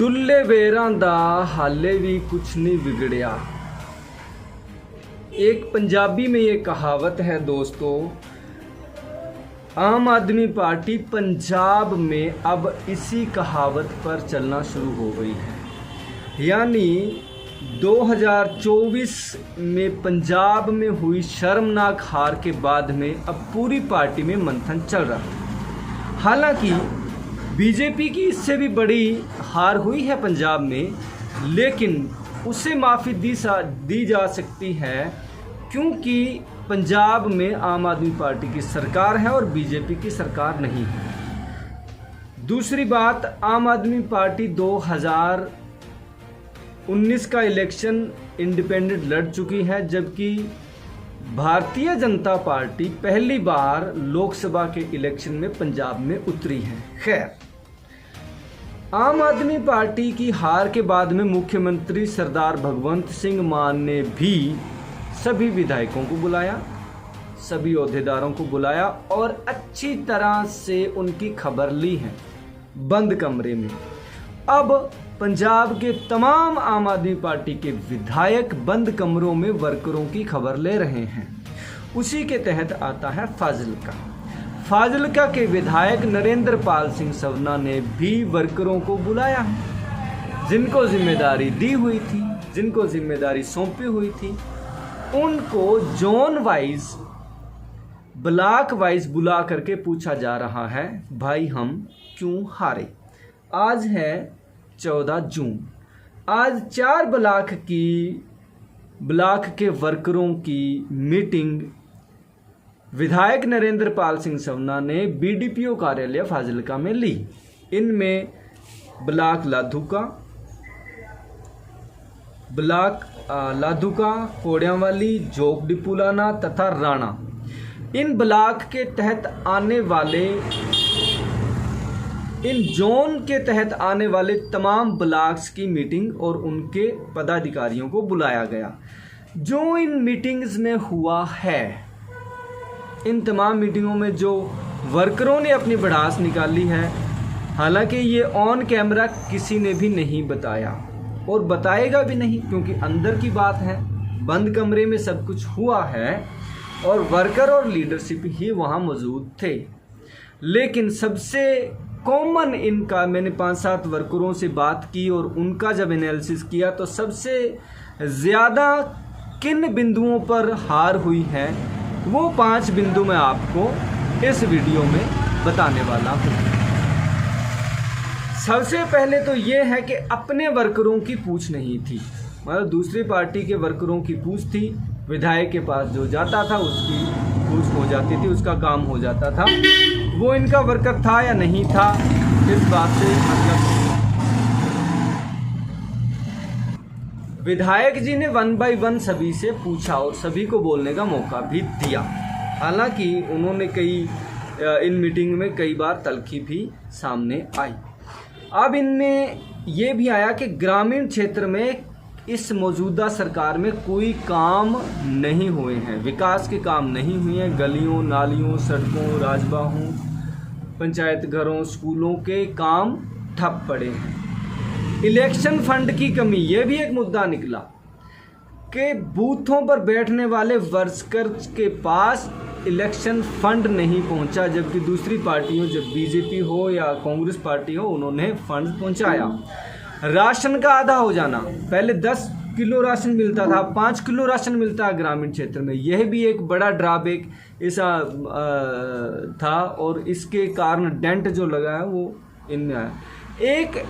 डुल्ले वेरां दा हाले भी कुछ नहीं बिगड़िया। एक पंजाबी में ये कहावत है दोस्तों। आम आदमी पार्टी पंजाब में अब इसी कहावत पर चलना शुरू हो गई है। यानी 2024 में पंजाब में हुई शर्मनाक हार के बाद में अब पूरी पार्टी में मंथन चल रहा है। हालांकि बीजेपी की इससे भी बड़ी हार हुई है पंजाब में, लेकिन उसे माफ़ी दी जा सकती है क्योंकि पंजाब में आम आदमी पार्टी की सरकार है और बीजेपी की सरकार नहीं है। दूसरी बात, आम आदमी पार्टी 2019 का इलेक्शन इंडिपेंडेंट लड़ चुकी है, जबकि भारतीय जनता पार्टी पहली बार लोकसभा के इलेक्शन में पंजाब में उतरी है। खैर, आम आदमी पार्टी की हार के बाद में मुख्यमंत्री सरदार भगवंत सिंह मान ने भी सभी विधायकों को बुलाया, सभी ओहदेदारों को बुलाया और अच्छी तरह से उनकी खबर ली है बंद कमरे में। अब पंजाब के तमाम आम आदमी पार्टी के विधायक बंद कमरों में वर्करों की खबर ले रहे हैं। उसी के तहत आता है फाजिल्का के विधायक नरेंद्र पाल सिंह सवना ने भी वर्करों को बुलाया है। जिनको जिम्मेदारी दी हुई थी, जिनको जिम्मेदारी सौंपी हुई थी, उनको जोन वाइज, ब्लॉक वाइज बुला करके पूछा जा रहा है, भाई हम क्यों हारे। आज है 14 जून। आज 4 ब्लॉक के वर्करों की मीटिंग विधायक नरेंद्र पाल सिंह सवना ने बीडीपीओ कार्यालय फाजिल्का में ली। इनमें ब्लॉक लाधुका, कोड़ियांवाली, जोग डिपुलाना तथा राणा, इन ब्लॉक के तहत आने वाले, इन जोन के तहत आने वाले तमाम ब्लॉक्स की मीटिंग और उनके पदाधिकारियों को बुलाया गया। जो इन मीटिंग्स में हुआ है, इन तमाम मीटिंगों में जो वर्करों ने अपनी भड़ास निकाली है, हालांकि ये ऑन कैमरा किसी ने भी नहीं बताया और बताएगा भी नहीं, क्योंकि अंदर की बात है, बंद कमरे में सब कुछ हुआ है और वर्कर और लीडरशिप ही वहाँ मौजूद थे। लेकिन सबसे कॉमन इनका, मैंने 5-7 वर्करों से बात की और उनका जब एनालिसिस किया तो सबसे ज़्यादा किन बिंदुओं पर हार हुई है वो 5 बिंदु मैं आपको इस वीडियो में बताने वाला हूँ। सबसे पहले तो ये है कि अपने वर्करों की पूछ नहीं थी, मतलब दूसरी पार्टी के वर्करों की पूछ थी। विधायक के पास जो जाता था उसकी पूछ हो जाती थी, उसका काम हो जाता था। वो इनका वर्कर था या नहीं था, इस बात से मतलब विधायक जी ने 1 बाय 1 सभी से पूछा और सभी को बोलने का मौका भी दिया। हालांकि उन्होंने इन मीटिंग में कई बार तल्खी भी सामने आई। अब इनमें ये भी आया कि ग्रामीण क्षेत्र में इस मौजूदा सरकार में कोई काम नहीं हुए हैं, विकास के काम नहीं हुए हैं। गलियों, नालियों, सड़कों, राजबाहों, पंचायत घरों, स्कूलों के काम ठप पड़े हैं। इलेक्शन फंड की कमी, ये भी एक मुद्दा निकला कि बूथों पर बैठने वाले वर्कर्स के पास इलेक्शन फंड नहीं पहुंचा, जबकि दूसरी पार्टियों, जब बीजेपी हो या कांग्रेस पार्टी हो, उन्होंने फंड पहुंचाया। राशन का आधा हो जाना, पहले 10 किलो राशन मिलता था, 5 किलो राशन मिलता है ग्रामीण क्षेत्र में। यह भी एक बड़ा ड्रॉबैक ऐसा था और इसके कारण डेंट जो लगा है वो इनमें आया। एक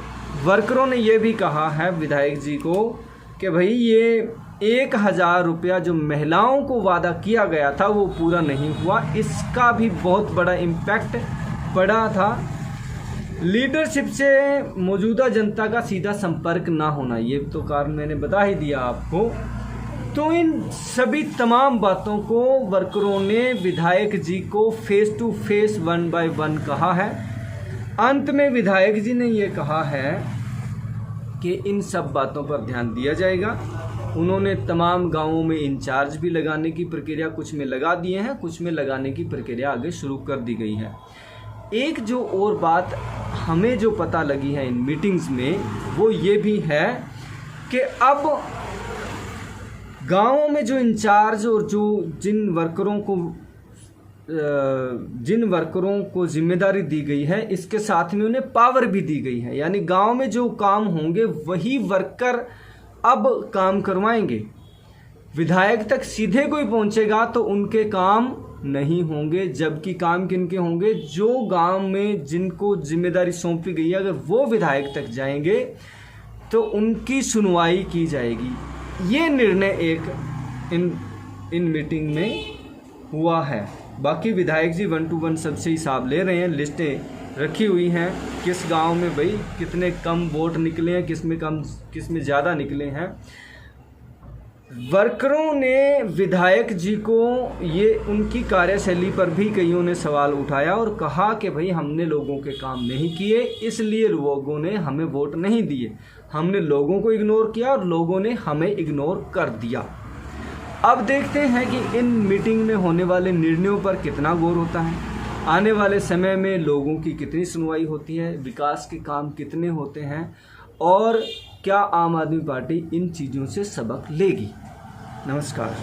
वर्करों ने यह भी कहा है विधायक जी को कि भाई ये 1000 रुपया जो महिलाओं को वादा किया गया था वो पूरा नहीं हुआ, इसका भी बहुत बड़ा इम्पैक्ट पड़ा था। लीडरशिप से मौजूदा जनता का सीधा संपर्क ना होना, ये तो कारण मैंने बता ही दिया आपको। तो इन सभी तमाम बातों को वर्करों ने विधायक जी को फेस टू फेस 1 बाय 1 कहा है। अंत में विधायक जी ने ये कहा है कि इन सब बातों पर ध्यान दिया जाएगा। उन्होंने तमाम गांवों में इंचार्ज भी लगाने की प्रक्रिया कुछ में लगा दिए हैं, कुछ में लगाने की प्रक्रिया आगे शुरू कर दी गई है। एक जो और बात हमें जो पता लगी है इन मीटिंग्स में वो ये भी है कि अब गांवों में जो इंचार्ज और जो जिन वर्करों को जिम्मेदारी दी गई है, इसके साथ में उन्हें पावर भी दी गई है। यानी गांव में जो काम होंगे वही वर्कर अब काम करवाएंगे। विधायक तक सीधे कोई पहुंचेगा तो उनके काम नहीं होंगे, जबकि काम किनके होंगे? जो गांव में जिनको जिम्मेदारी सौंपी गई है, अगर वो विधायक तक जाएंगे तो उनकी सुनवाई की जाएगी। ये निर्णय एक इन मीटिंग में हुआ है। बाकी विधायक जी 1 to 1 सबसे हिसाब ले रहे हैं, लिस्टें रखी हुई हैं, किस गांव में भाई कितने कम वोट निकले हैं, किस में ज़्यादा निकले हैं। वर्करों ने विधायक जी को ये उनकी कार्यशैली पर भी कईयों ने सवाल उठाया और कहा कि भाई हमने लोगों के काम नहीं किए, इसलिए लोगों ने हमें वोट नहीं दिए। हमने लोगों को इग्नोर किया और लोगों ने हमें इग्नोर कर दिया। अब देखते हैं कि इन मीटिंग में होने वाले निर्णयों पर कितना गौर होता है, आने वाले समय में लोगों की कितनी सुनवाई होती है, विकास के काम कितने होते हैं और क्या आम आदमी पार्टी इन चीज़ों से सबक लेगी। नमस्कार।